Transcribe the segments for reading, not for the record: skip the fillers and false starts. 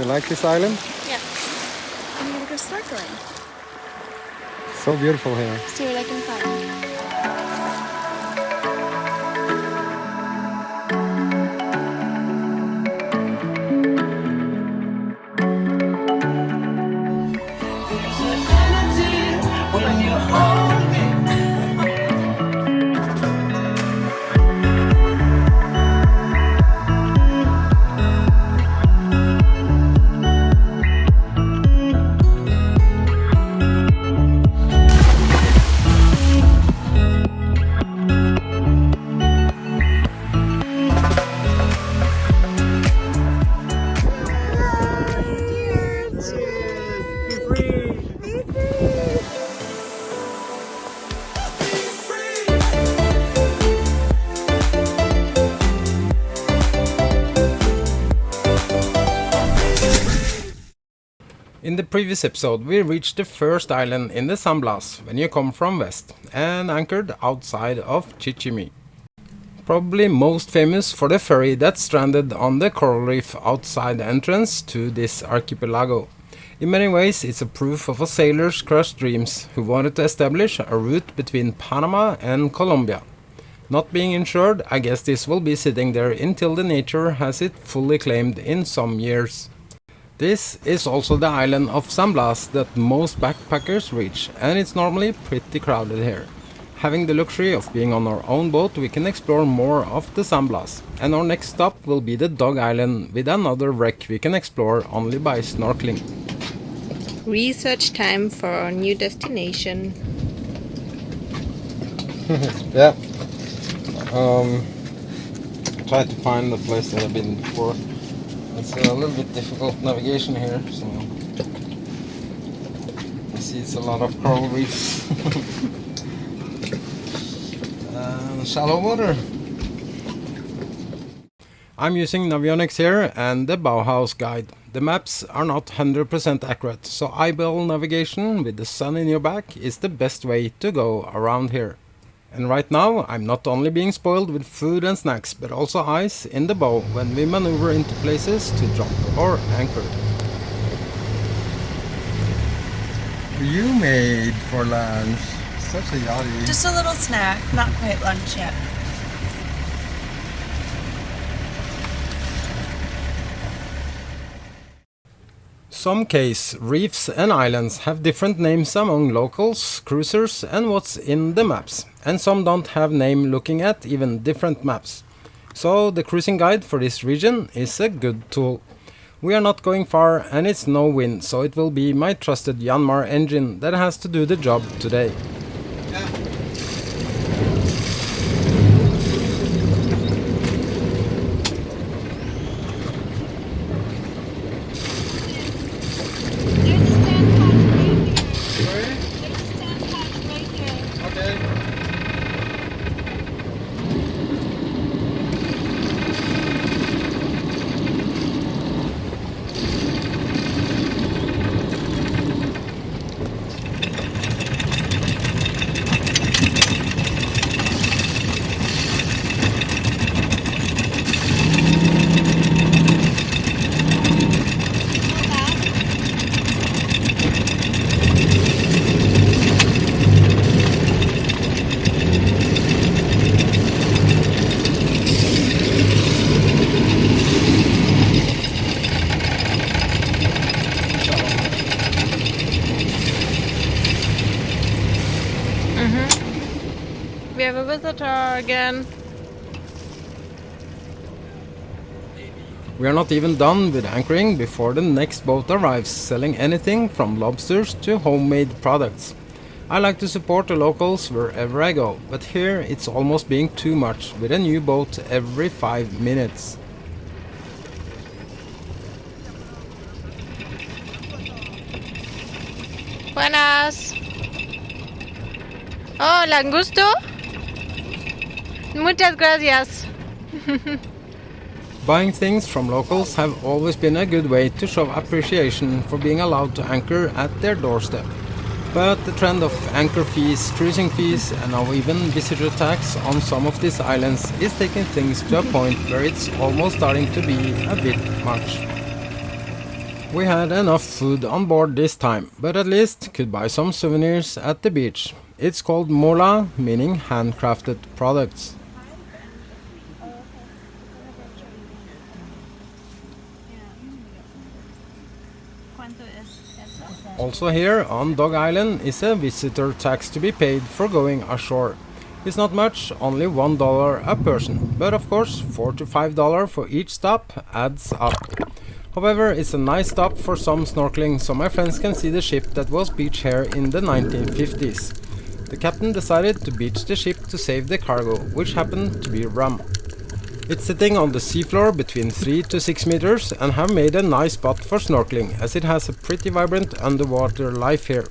You like this island? Yeah. I'm gonna go snorkeling. So beautiful here. See what I can find. In the previous episode we reached the first island in the San Blas when you come from west and anchored outside of Chichime. Probably most famous for the ferry that stranded on the coral reef outside the entrance to this archipelago. In many ways it's a proof of a sailor's crushed dreams who wanted to establish a route between Panama and Colombia. Not being insured, I guess this will be sitting there until the nature has it fully claimed in some years. This is also the island of San Blas that most backpackers reach, and it's normally pretty crowded here. Having the luxury of being on our own boat, we can explore more of the San Blas, and our next stop will be the Dog Island with another wreck we can explore only by snorkeling. Research time for our new destination. Yeah. Try to find the place that I've been before. It's a little bit difficult navigation here, so you see it's a lot of coral reefs and shallow water. I'm using Navionics here and the Bauhaus guide. The maps are not 100% accurate, so eyeball navigation with the sun in your back is the best way to go around here. And right now I'm not only being spoiled with food and snacks, but also ice in the bow when we maneuver into places to drop or anchor. You made for lunch. Such a yachty. Just a little snack, not quite lunch yet. Some case reefs and islands have different names among locals, cruisers and what's in the maps. And some don't have name looking at even different maps. So the cruising guide for this region is a good tool. We are not going far and it's no wind, so it will be my trusted Yanmar engine that has to do the job today. We have a visitor again. We are not even done with anchoring before the next boat arrives, selling anything from lobsters to homemade products. I like to support the locals wherever I go, but here it's almost being too much with a new boat every 5 minutes. Buenas. Oh, langusto. Muchas gracias. Buying things from locals have always been a good way to show appreciation for being allowed to anchor at their doorstep. But the trend of anchor fees, cruising fees and now even visitor tax on some of these islands is taking things to a point where it's almost starting to be a bit much. We had enough food on board this time, but at least could buy some souvenirs at the beach. It's called mola, meaning handcrafted products. Also here on Dog Island is a visitor tax to be paid for going ashore. It's not much, only $1 a person, but of course $4 to $5 for each stop adds up. However, it's a nice stop for some snorkeling, so my friends can see the ship that was beached here in the 1950s. The captain decided to beach the ship to save the cargo, which happened to be rum. It's sitting on the seafloor between 3 to 6 meters and have made a nice spot for snorkeling, as it has a pretty vibrant underwater life here,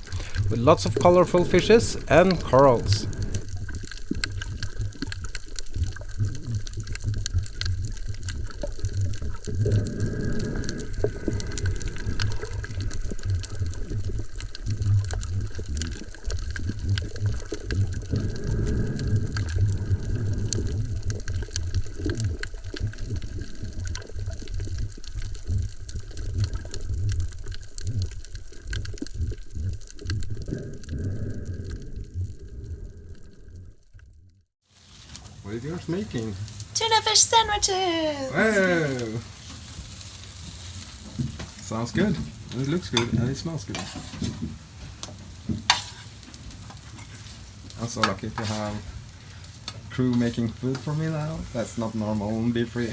with lots of colorful fishes and corals. What is yours making? Tuna fish sandwiches! Whoa! Sounds good. And it looks good and it smells good. I'm so lucky to have crew making food for me now. That's not normal on Be Free.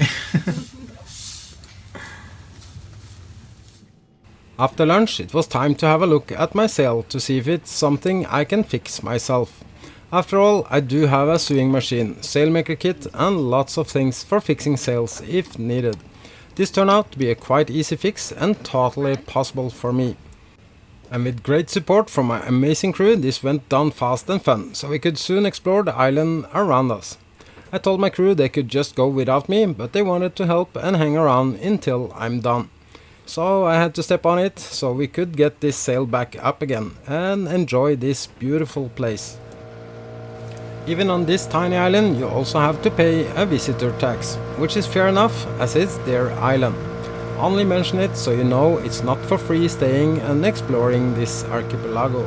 After lunch it was time to have a look at my sail to see if it's something I can fix myself. After all, I do have a sewing machine, sailmaker kit and lots of things for fixing sails if needed. This turned out to be a quite easy fix and totally possible for me. And with great support from my amazing crew, this went down fast and fun, so we could soon explore the island around us. I told my crew they could just go without me, but they wanted to help and hang around until I'm done. So I had to step on it so we could get this sail back up again and enjoy this beautiful place. Even on this tiny island you also have to pay a visitor tax, which is fair enough as it's their island. Only mention it so you know it's not for free staying and exploring this archipelago.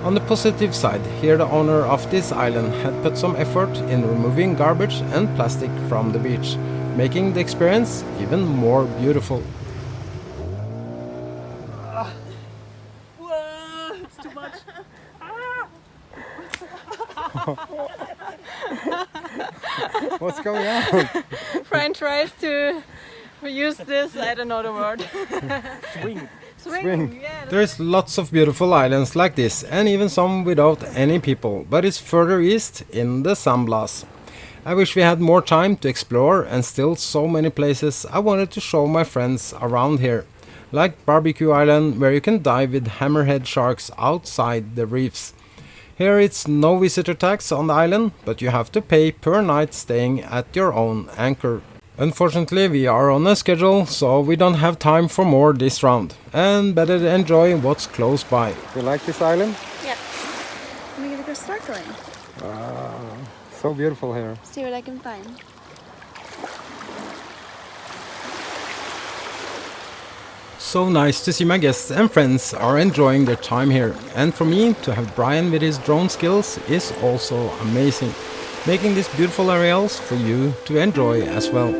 On the positive side, here the owner of this island had put some effort in removing garbage and plastic from the beach, making the experience even more beautiful. Whoa! It's too much. What's going on? Brian tries to use this, I don't know the word. Swing. Yeah. There's lots of beautiful islands like this and even some without any people, but it's further east in the San Blas. I wish we had more time to explore and still so many places I wanted to show my friends around here. Like Barbecue Island, where you can dive with hammerhead sharks outside the reefs. Here it's no visitor tax on the island, but you have to pay per night staying at your own anchor. Unfortunately we are on a schedule, so we don't have time for more this round, and better enjoy what's close by. You like this island? Yes. I'm gonna go snorkeling. So beautiful here. See what I can find. So nice to see my guests and friends are enjoying their time here, and for me to have Brian with his drone skills is also amazing, making these beautiful areas for you to enjoy as well.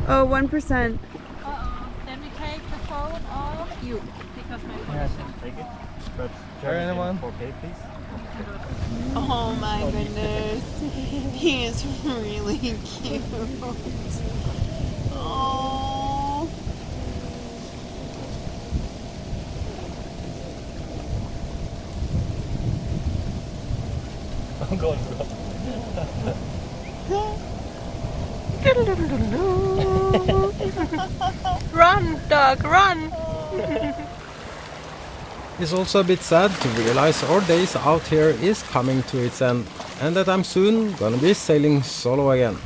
Oh, 1%. Then we take the phone off you because my phone Yeah, is take it. But anyone? 4K, please. Oh my goodness. He is really cute. Oh. I'm going to Run, dog, run! It's also a bit sad to realize our days out here is coming to its end, and that I'm soon gonna be sailing solo again.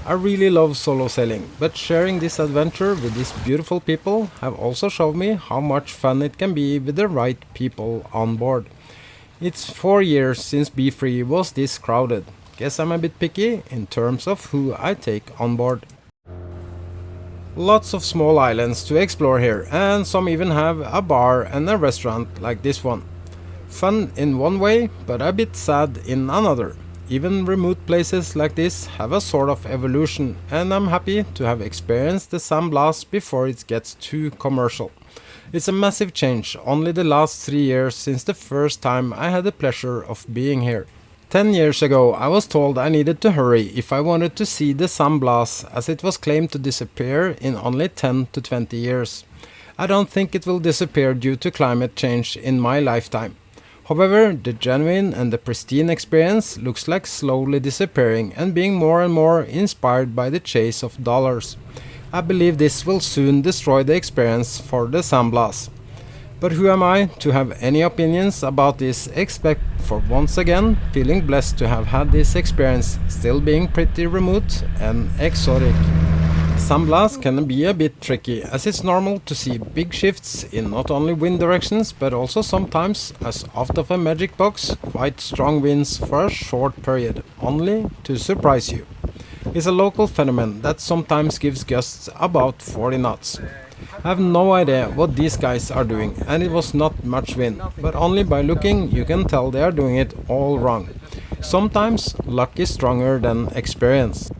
I really love solo sailing, but sharing this adventure with these beautiful people have also shown me how much fun it can be with the right people on board. It's 4 years since Be Free was this crowded. Guess I'm a bit picky in terms of who I take on board. Lots of small islands to explore here, and some even have a bar and a restaurant like this one. Fun in one way, but a bit sad in another. Even remote places like this have a sort of evolution, and I'm happy to have experienced the San Blas before it gets too commercial. It's a massive change, only the last 3 years since the first time I had the pleasure of being here. 10 years ago I was told I needed to hurry if I wanted to see the San Blas, as it was claimed to disappear in only 10 to 20 years. I don't think it will disappear due to climate change in my lifetime. However, the genuine and the pristine experience looks like slowly disappearing and being more and more inspired by the chase of dollars. I believe this will soon destroy the experience for the San Blas. But who am I to have any opinions about this, except for once again feeling blessed to have had this experience, still being pretty remote and exotic. San Blas can be a bit tricky, as it's normal to see big shifts in not only wind directions but also sometimes, as out of a magic box, quite strong winds for a short period, only to surprise you. It's a local phenomenon that sometimes gives gusts about 40 knots. I have no idea what these guys are doing, and it was not much wind, but only by looking you can tell they are doing it all wrong. Sometimes luck is stronger than experience.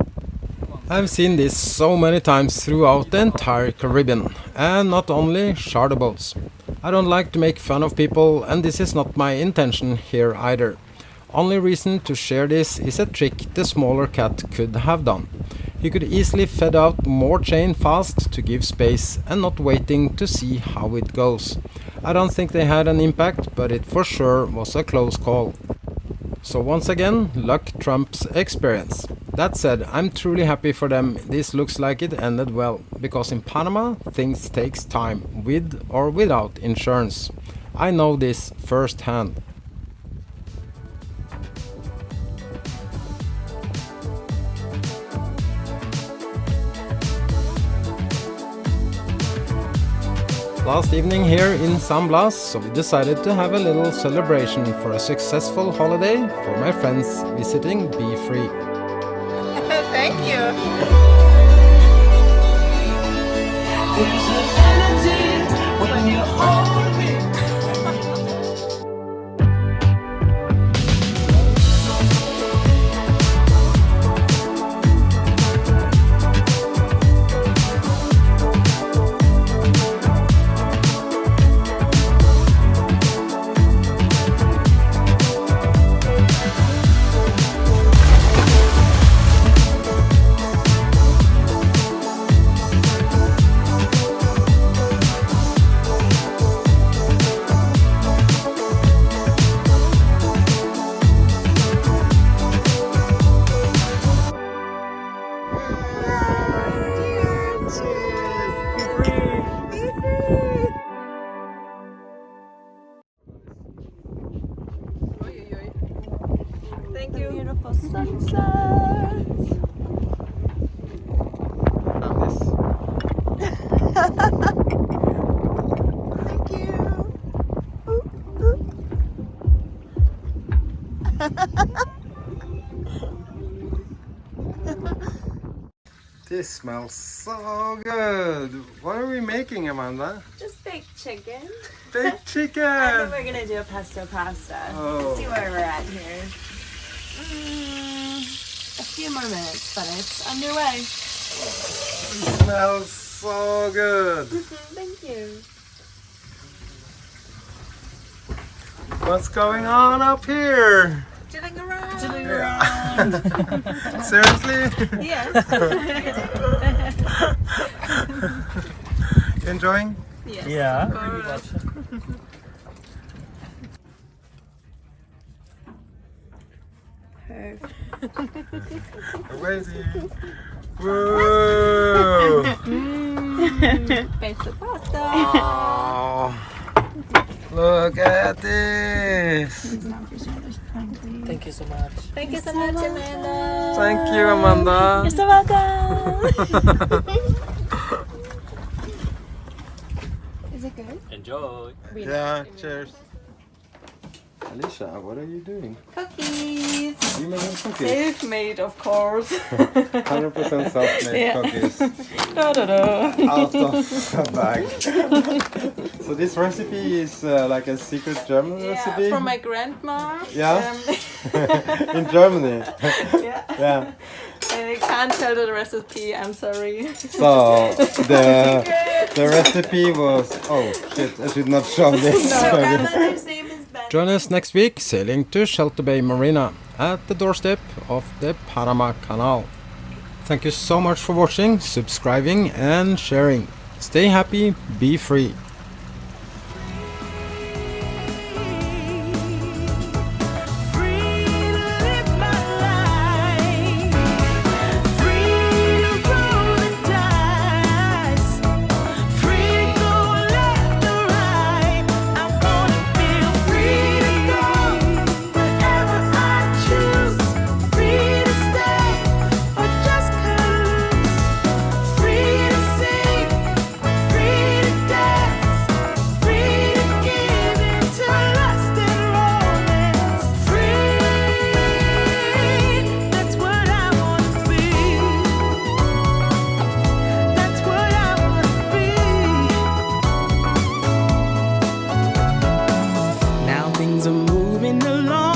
I've seen this so many times throughout the entire Caribbean, and not only charter boats. I don't like to make fun of people, and this is not my intention here either. Only reason to share this is a trick the smaller cat could have done. He could easily fed out more chain fast to give space and not waiting to see how it goes. I don't think they had an impact, but it for sure was a close call. So once again, luck trumps experience. That said, I'm truly happy for them. This looks like it ended well, because in Panama things takes time, with or without insurance. I know this firsthand. Last evening here in San Blas, so we decided to have a little celebration for a successful holiday for my friends visiting Be Free. Thank you. Thank you. Beautiful sunsets. Thank you. This smells so good. What are we making, Amanda? Just baked chicken. Baked chicken! And then we're gonna do a pesto pasta. Oh. Let's see where we're at here. A few more minutes, but it's underway. Smells so good. Thank you. What's going on up here? Chilling around. Seriously? Yes. Enjoying? Yes. Yeah. Amazing. Whoa! Pesto pasta. Oh, look at this. Thank you so much. Thank you so much, Amanda. Thank you, Amanda. You're so welcome. Is it good? Enjoy. Yeah, cheers. Alicia, what are you doing? Cookies. You making cookies? Self-made, of course. 100% self-made Yeah. cookies Da, da, da. out of a bag. So this recipe is like a secret German recipe? Yeah, from my grandma. Yeah? In Germany. Yeah. Yeah. I can't tell the recipe, I'm sorry. So the recipe was, oh shit, I should not show this. Grandmother's name is Ben. Join us next week sailing to Shelter Bay Marina at the doorstep of the Panama Canal. Thank you so much for watching, subscribing and sharing. Stay happy, be free. Now things are moving along.